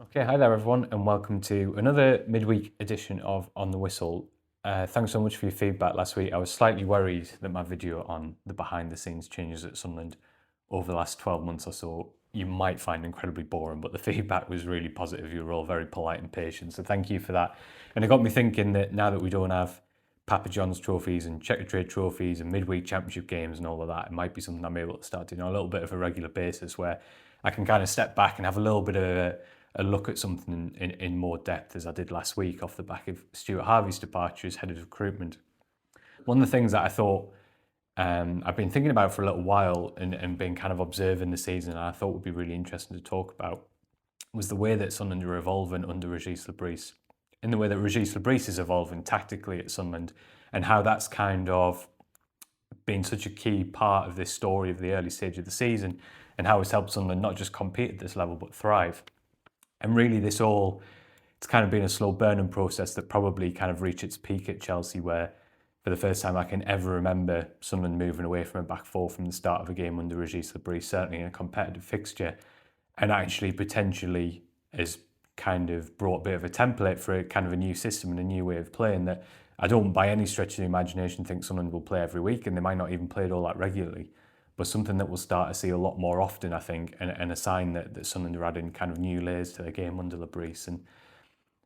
Okay, hi there everyone, and welcome to another midweek edition of On the Whistle. Thanks so much for your feedback last week. I was slightly worried that my video on the behind the scenes changes at Sunderland over the last 12 months or so you might find incredibly boring, but the feedback was really positive. You were all very polite and patient, so thank you for that. And it got me thinking that now that we don't have Papa John's trophies and Checker Trade trophies and midweek championship games and all of that, it might be something I'm able to start doing on a little bit of a regular basis where I can kind of step back and have a little bit of a look at something in more depth, as I did last week off the back of Stuart Harvey's departure as head of recruitment. One of the things that I thought I've been thinking about for a little while and been kind of observing the season, and I thought would be really interesting to talk about, was the way that Sunderland are evolving under Régis Bris, in the way that Régis Bris is evolving tactically at Sunderland, and how that's kind of been such a key part of this story of the early stage of the season, and how it's helped Sunderland not just compete at this level but thrive. And really, it's kind of been a slow burning process that probably kind of reached its peak at Chelsea, where for the first time I can ever remember Sunderland moving away from a back four from the start of a game under Régis Bris, certainly in a competitive fixture, and actually potentially has kind of brought a bit of a template for a kind of a new system and a new way of playing that I don't by any stretch of the imagination think Sunderland will play every week, and they might not even play it all that regularly, but something that we'll start to see a lot more often, I think, and a sign that Sunderland are adding kind of new layers to their game under Bris. And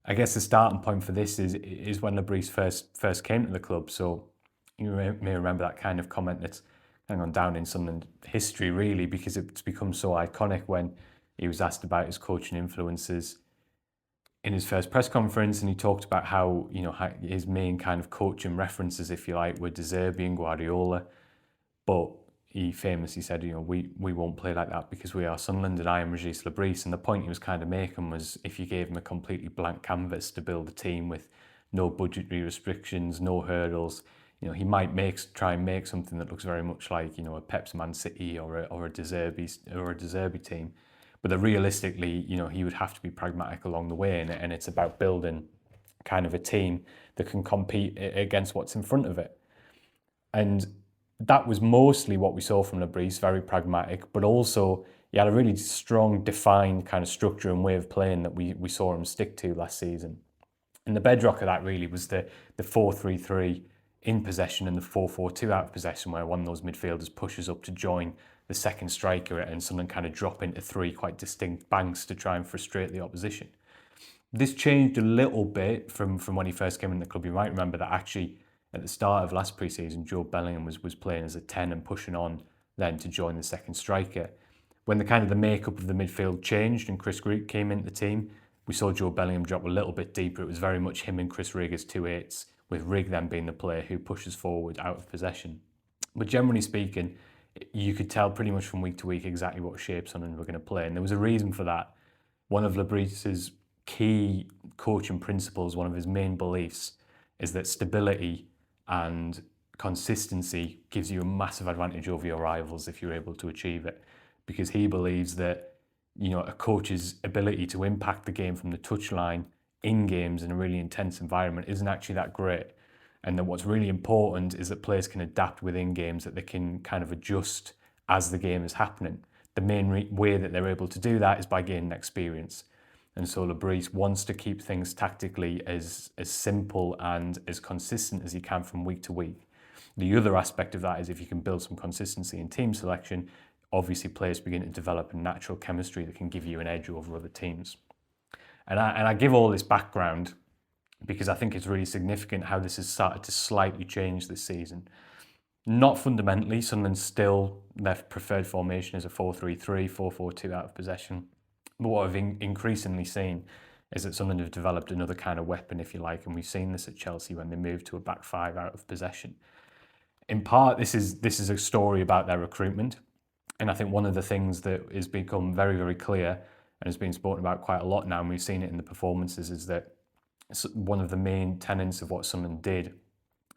I guess the starting point for this is when Bris first came to the club. So you may remember that kind of comment that's gone down in Sunderland history, really, because it's become so iconic when he was asked about his coaching influences in his first press conference, and he talked about how his main kind of coaching references, if you like, were De Zerbi and Guardiola, but he famously said, we won't play like that because we are Sunderland and I am Régis Bris. And the point he was kind of making was if you gave him a completely blank canvas to build a team with no budgetary restrictions, no hurdles, he might try and make something that looks very much like a Pep's Man City or a De Zerbi team. But that realistically, he would have to be pragmatic along the way, and it's about building kind of a team that can compete against what's in front of it. And that was mostly what we saw from Bris, very pragmatic, but also he had a really strong, defined kind of structure and way of playing that we saw him stick to last season. And the bedrock of that really was the 4-3-3 in possession and the 4-4-2 out of possession, where one of those midfielders pushes up to join the second striker and someone kind of drop into three quite distinct banks to try and frustrate the opposition. This changed a little bit from when he first came in the club. You might remember that actually at the start of last pre-season, Joe Bellingham was playing as a 10 and pushing on then to join the second striker. When the makeup of the midfield changed and Chris Greek came into the team, we saw Joe Bellingham drop a little bit deeper. It was very much him and Chris Rig as 2/8s, with Rig then being the player who pushes forward out of possession. But generally speaking, you could tell pretty much from week to week exactly what shape Sunderland were going to play, and there was a reason for that. One of Bris's key coaching principles, one of his main beliefs, is that stability and consistency gives you a massive advantage over your rivals if you're able to achieve it, because he believes that a coach's ability to impact the game from the touchline in games in a really intense environment isn't actually that great, and that what's really important is that players can adapt within games, that they can kind of adjust as the game is happening. The main way that they're able to do that is by gaining experience. And so Bris wants to keep things tactically as simple and as consistent as he can from week to week. The other aspect of that is if you can build some consistency in team selection, obviously players begin to develop a natural chemistry that can give you an edge over other teams. And I give all this background because I think it's really significant how this has started to slightly change this season. Not fundamentally, Sunderland still, their preferred formation is a 4-3-3, 4-4-2 out of possession. But what I've increasingly seen is that Sunderland have developed another kind of weapon, if you like, and we've seen this at Chelsea when they moved to a back five out of possession. In part, this is a story about their recruitment, and I think one of the things that has become very, very clear and has been spoken about quite a lot now, and we've seen it in the performances, is that one of the main tenets of what Sunderland did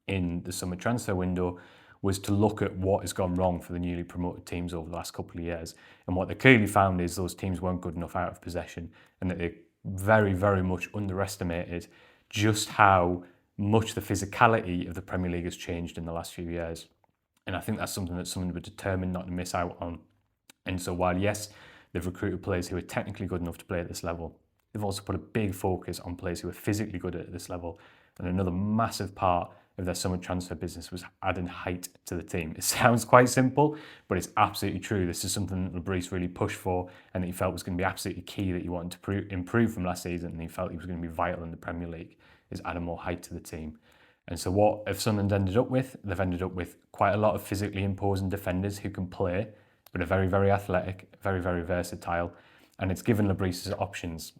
in the summer transfer window was to look at what has gone wrong for the newly promoted teams over the last couple of years. And what they clearly found is those teams weren't good enough out of possession, and that they very, very much underestimated just how much the physicality of the Premier League has changed in the last few years. And I think that's something that someone were determined not to miss out on. And so while, yes, they've recruited players who are technically good enough to play at this level, They've also put a big focus on players who are physically good at this level. And another massive part of their summer transfer business was adding height to the team. It sounds quite simple, but it's absolutely true. This is something that Bris really pushed for and that he felt was going to be absolutely key, that he wanted to improve from last season, and he felt he was going to be vital in the Premier League, is adding more height to the team. And so what have Sunderland ended up with? They've ended up with quite a lot of physically imposing defenders who can play, but are very, very athletic, very, very versatile, and it's given Bris options.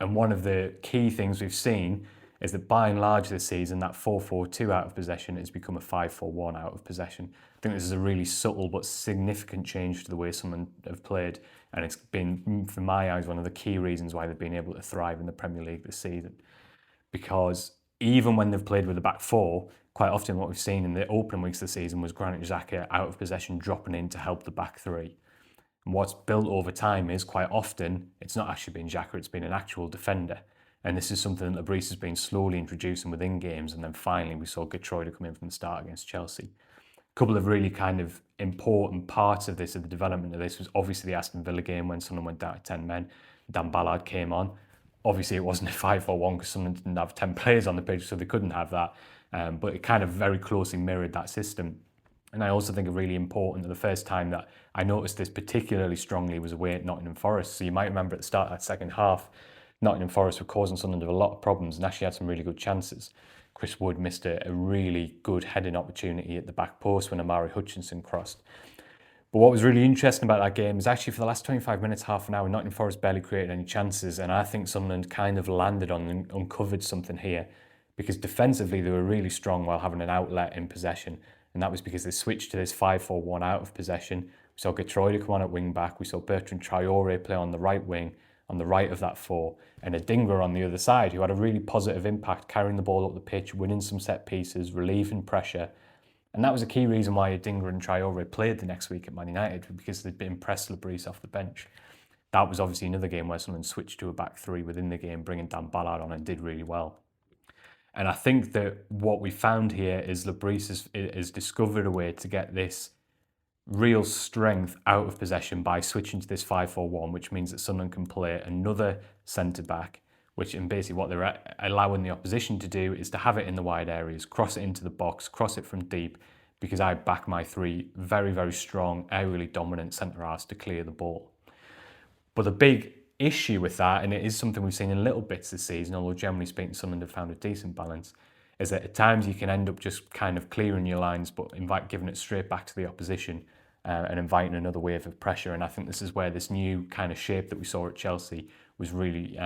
And one of the key things we've seen is that by and large this season, that 4-4-2 out of possession has become a 5-4-1 out of possession. I think this is a really subtle but significant change to the way Sunderland have played, and it's been, from my eyes, one of the key reasons why they've been able to thrive in the Premier League this season. Because even when they've played with the back four, quite often what we've seen in the opening weeks of the season was Granit Xhaka out of possession dropping in to help the back three. And what's built over time is quite often it's not actually been Xhaka, it's been an actual defender. And this is something that Bris has been slowly introducing within games, and then finally we saw Geertruida come in from the start against Chelsea. A couple of really kind of important parts of this, of the development of this, was obviously the Aston Villa game when Sunderland went down to 10 men. Dan Ballard came on. Obviously it wasn't a 5-4-1 because Sunderland didn't have 10 players on the pitch, so they couldn't have that. But it kind of very closely mirrored that system. And I also think it's really important that the first time that I noticed this particularly strongly was away at Nottingham Forest. So you might remember at the start of that second half, Nottingham Forest were causing Sunderland a lot of problems and actually had some really good chances. Chris Wood missed a really good heading opportunity at the back post when Amari Hutchinson crossed. But what was really interesting about that game is actually for the last 25 minutes, half an hour, Nottingham Forest barely created any chances, and I think Sunderland kind of landed on and uncovered something here, because defensively they were really strong while having an outlet in possession, and that was because they switched to this 5-4-1 out of possession. We saw Geertruida come on at wing back, we saw Bertrand Traoré play on the right wing, on the right of that four, and Adingra on the other side, who had a really positive impact, carrying the ball up the pitch, winning some set pieces, relieving pressure. And that was a key reason why Adingra and Traoré played the next week at Man United, because they'd been impressed Bris off the bench. That was obviously another game where someone switched to a back three within the game, bringing Dan Ballard on, and did really well. And I think that what we found here is Bris has discovered a way to get this real strength out of possession by switching to this 5-4-1, which means that Sunderland can play another centre-back, which in basically what they're allowing the opposition to do is to have it in the wide areas, cross it into the box, cross it from deep, because I back my three very, very strong, aerially dominant centre-halves to clear the ball. But the big issue with that, and it is something we've seen in little bits this season, although generally speaking Sunderland have found a decent balance, is that at times you can end up just kind of clearing your lines but giving it straight back to the opposition and inviting another wave of pressure. And I think this is where this new kind of shape that we saw at Chelsea was really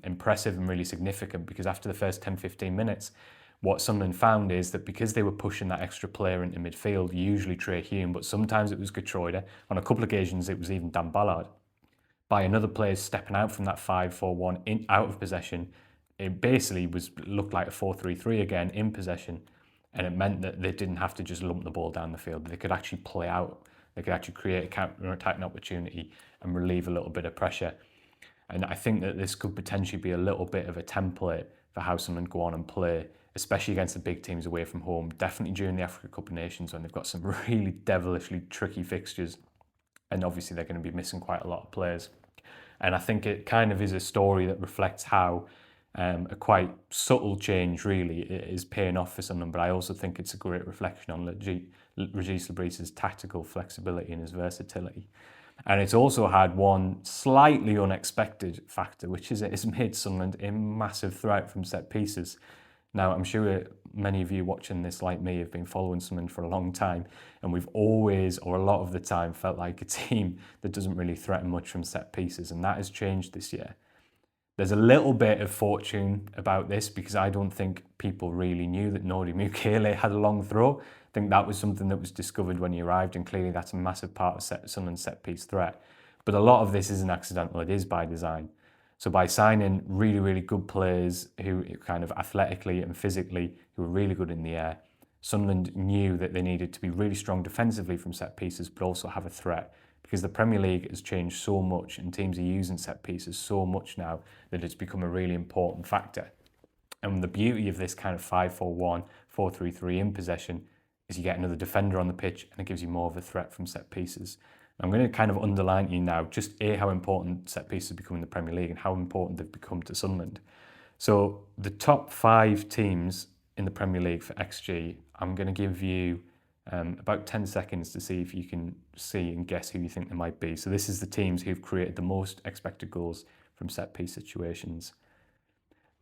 impressive and really significant, because after the first 10-15 minutes, what Sunderland found is that because they were pushing that extra player into midfield, usually Trey Hume, but sometimes it was Geertruida, on a couple of occasions it was even Dan Ballard, by another player stepping out from that 5-4-1 out of possession, it basically looked like a 4-3-3 again in possession, and it meant that they didn't have to just lump the ball down the field. They could actually play out. They could actually create a counter-attacking opportunity and relieve a little bit of pressure. And I think that this could potentially be a little bit of a template for how Sunderland go on and play, especially against the big teams away from home, definitely during the Africa Cup of Nations when they've got some really devilishly tricky fixtures. And obviously they're going to be missing quite a lot of players. And I think it kind of is a story that reflects how a quite subtle change really is paying off for Sunderland, but I also think it's a great reflection on Régis Bris's tactical flexibility and his versatility. And it's also had one slightly unexpected factor, which is it has made Sunderland a massive threat from set pieces. Now, I'm sure many of you watching this, like me, have been following Sunderland for a long time, and we've always, or a lot of the time, felt like a team that doesn't really threaten much from set pieces, and that has changed this year. There's a little bit of fortune about this, because I don't think people really knew that Nordi Mukele had a long throw. I think that was something that was discovered when he arrived, and clearly that's a massive part of Sunderland's set-piece threat. But a lot of this isn't accidental, it is by design. So by signing really, really good players who kind of athletically and physically, who are really good in the air, Sunderland knew that they needed to be really strong defensively from set pieces, but also have a threat. Because the Premier League has changed so much and teams are using set pieces so much now that it's become a really important factor. And the beauty of this kind of 5-4-1, 4-3-3 in possession is you get another defender on the pitch and it gives you more of a threat from set pieces. I'm going to kind of underline to you now just how important set pieces have become in the Premier League and how important they've become to Sunderland. So the top 5 teams in the Premier League for XG, I'm going to give you about 10 seconds to see if you can see and guess who you think they might be. So this is the teams who've created the most expected goals from set piece situations.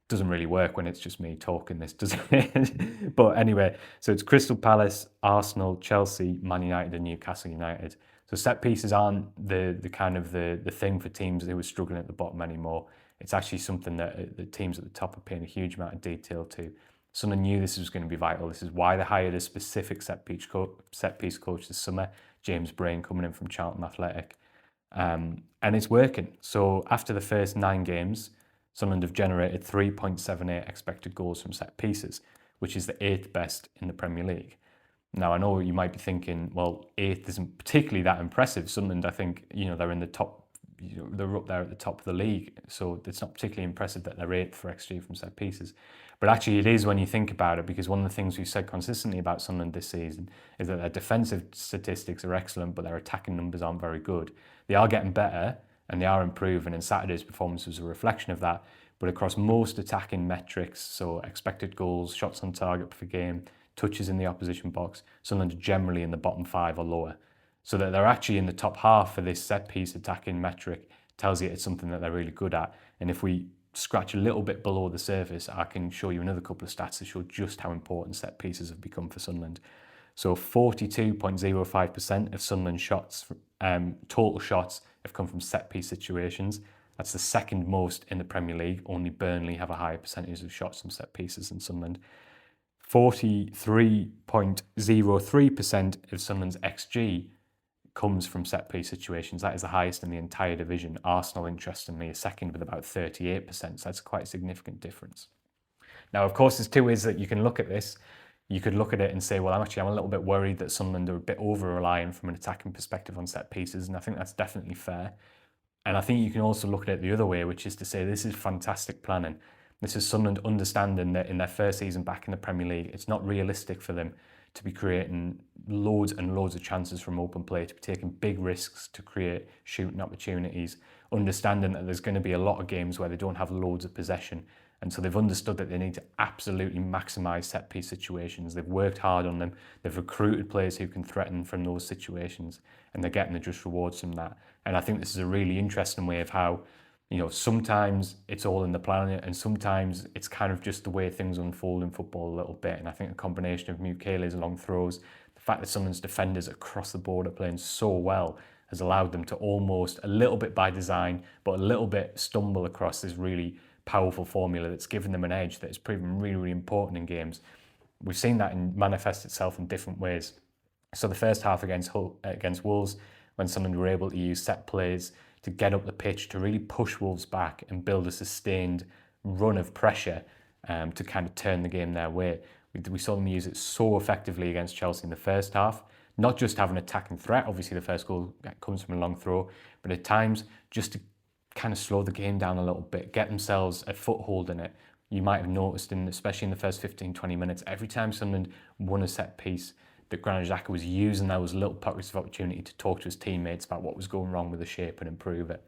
Doesn't really work when it's just me talking this, does it? But anyway, so it's Crystal Palace, Arsenal, Chelsea, Man United and Newcastle United. So set pieces aren't the kind of the thing for teams who are struggling at the bottom anymore. It's actually something that the teams at the top are paying a huge amount of detail to. Someone knew this was going to be vital. This is why they hired a specific set piece coach this summer, James Brain, coming in from Charlton Athletic. And it's working. So after the first 9 games, Sunderland have generated 3.78 expected goals from set pieces, which is the 8th best in the Premier League. Now, I know you might be thinking, well, 8th isn't particularly that impressive. Sunderland, I think, they're in the top, they're up there at the top of the league. So it's not particularly impressive that they're 8th for XG from set pieces. But actually it is when you think about it, because one of the things we've said consistently about Sunderland this season is that their defensive statistics are excellent, but their attacking numbers aren't very good. They are getting better and they are improving, and Saturday's performance was a reflection of that. But across most attacking metrics, so expected goals, shots on target per game, touches in the opposition box, Sunderland are generally in the bottom 5 or lower. So that they're actually in the top half for this set piece attacking metric tells you it's something that they're really good at. And if we scratch a little bit below the surface, I can show you another couple of stats to show just how important set pieces have become for Sunderland. So 42.05% of Sunderland shots, total shots, have come from set piece situations. That's the second most in the Premier League. Only Burnley have a higher percentage of shots from set pieces than Sunderland. 43.03% of Sunderland's XG comes from set piece situations. That is the highest in the entire division. Arsenal, interestingly, is second with about 38%. So that's quite a significant difference. Now, of course, there's 2 ways that you can look at this. You could look at it and say, well, I'm a little bit worried that Sunderland are a bit over-reliant from an attacking perspective on set pieces. And I think that's definitely fair. And I think you can also look at it the other way, which is to say this is fantastic planning. This is Sunderland understanding that in their first season back in the Premier League, it's not realistic for them to be creating loads and loads of chances from open play, to be taking big risks to create shooting opportunities, understanding that there's going to be a lot of games where they don't have loads of possession. And so they've understood that they need to absolutely maximise set-piece situations. They've worked hard on them. They've recruited players who can threaten from those situations, and they're getting the just rewards from that. And I think this is a really interesting way of how, sometimes it's all in the plan, and sometimes it's kind of just the way things unfold in football a little bit. And I think a combination of Mukele's long throws, the fact that Sunderland's defenders across the board are playing so well, has allowed them to almost, a little bit by design, but a little bit stumble across this really powerful formula that's given them an edge that has proven really, really important in games. We've seen that manifest itself in different ways. So the first half against Wolves, when Sunderland were able to use set plays to get up the pitch, to really push Wolves back and build a sustained run of pressure to kind of turn the game their way. We saw them use it so effectively against Chelsea in the first half, not just have an attacking threat. Obviously, the first goal comes from a long throw, but at times just to kind of slow the game down a little bit, get themselves a foothold in it. You might have noticed, especially in the first 15-20 minutes, every time Sunderland won a set piece, that Granit Xhaka was using those little pockets of opportunity to talk to his teammates about what was going wrong with the shape and improve it.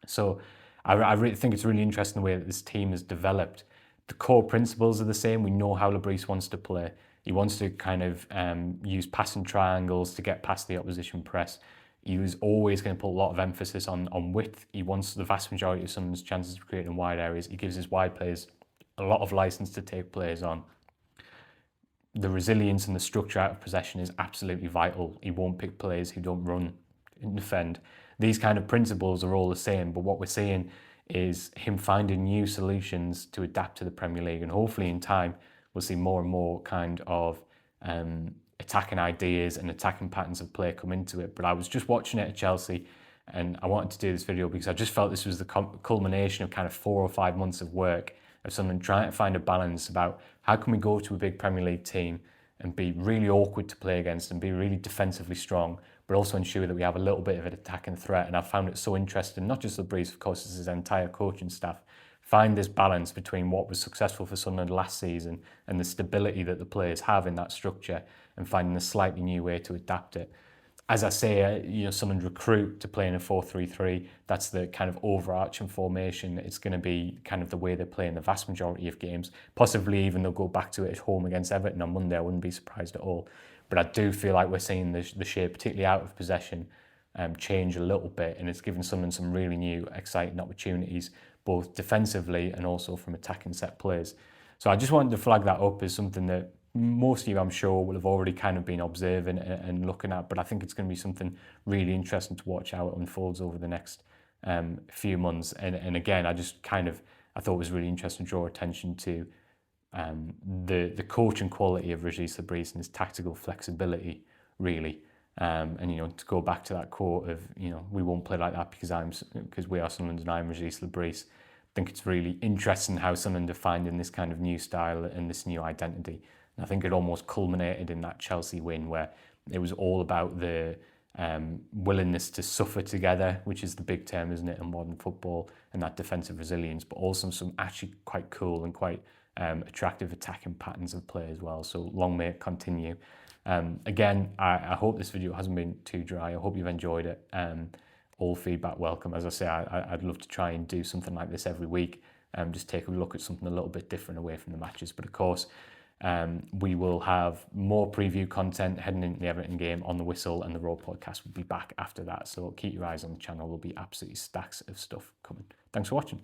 So I really think it's really interesting the way that this team has developed. The core principles are the same. We know how Bris wants to play. He wants to kind of use passing triangles to get past the opposition press. He was always going to put a lot of emphasis on width. He wants the vast majority of Sunderland's chances of creating wide areas. He gives his wide players a lot of license to take players on. The resilience and the structure out of possession is absolutely vital. He won't pick players who don't run and defend. These kind of principles are all the same, but what we're seeing is him finding new solutions to adapt to the Premier League, and hopefully in time we'll see more and more kind of attacking ideas and attacking patterns of play come into it. But I was just watching it at Chelsea, and I wanted to do this video because I just felt this was the culmination of kind of 4 or 5 months of work of someone trying to find a balance about how can we go to a big Premier League team and be really awkward to play against and be really defensively strong, but also ensure that we have a little bit of an attacking threat. And I found it so interesting, not just the Bris, of course, it's his entire coaching staff, find this balance between what was successful for Sunderland last season and the stability that the players have in that structure, and finding a slightly new way to adapt it. as I say, Sunderland recruit to play in a 4-3-3. That's the kind of overarching formation. It's going to be kind of the way they play in the vast majority of games. Possibly even they'll go back to it at home against Everton on Monday. I wouldn't be surprised at all. But I do feel like we're seeing the shape, particularly out of possession, change a little bit, and it's given Sunderland some really new, exciting opportunities, both defensively and also from attacking set plays. So I just wanted to flag that up as something that most of you, I'm sure, will have already kind of been observing and looking at, but I think it's going to be something really interesting to watch how it unfolds over the next few months. And again, I thought it was really interesting to draw attention to the coaching quality of Régis Bris and his tactical flexibility, really. And to go back to that quote of we won't play like that because we are Sunderland and I'm Régis Bris. I think it's really interesting how Sunderland are finding this kind of new style and this new identity. And I think it almost culminated in that Chelsea win where it was all about the willingness to suffer together, which is the big term, isn't it, in modern football, and that defensive resilience, but also some actually quite cool and quite attractive attacking patterns of play as well. So long may it continue. Again, I hope this video hasn't been too dry. I hope you've enjoyed it. All feedback welcome. As I say, I'd love to try and do something like this every week. Just take a look at something a little bit different away from the matches. But of course, we will have more preview content heading into the Everton game on the Whistle, and the Raw podcast will be back after that. So keep your eyes on the channel. There'll be absolutely stacks of stuff coming. Thanks for watching.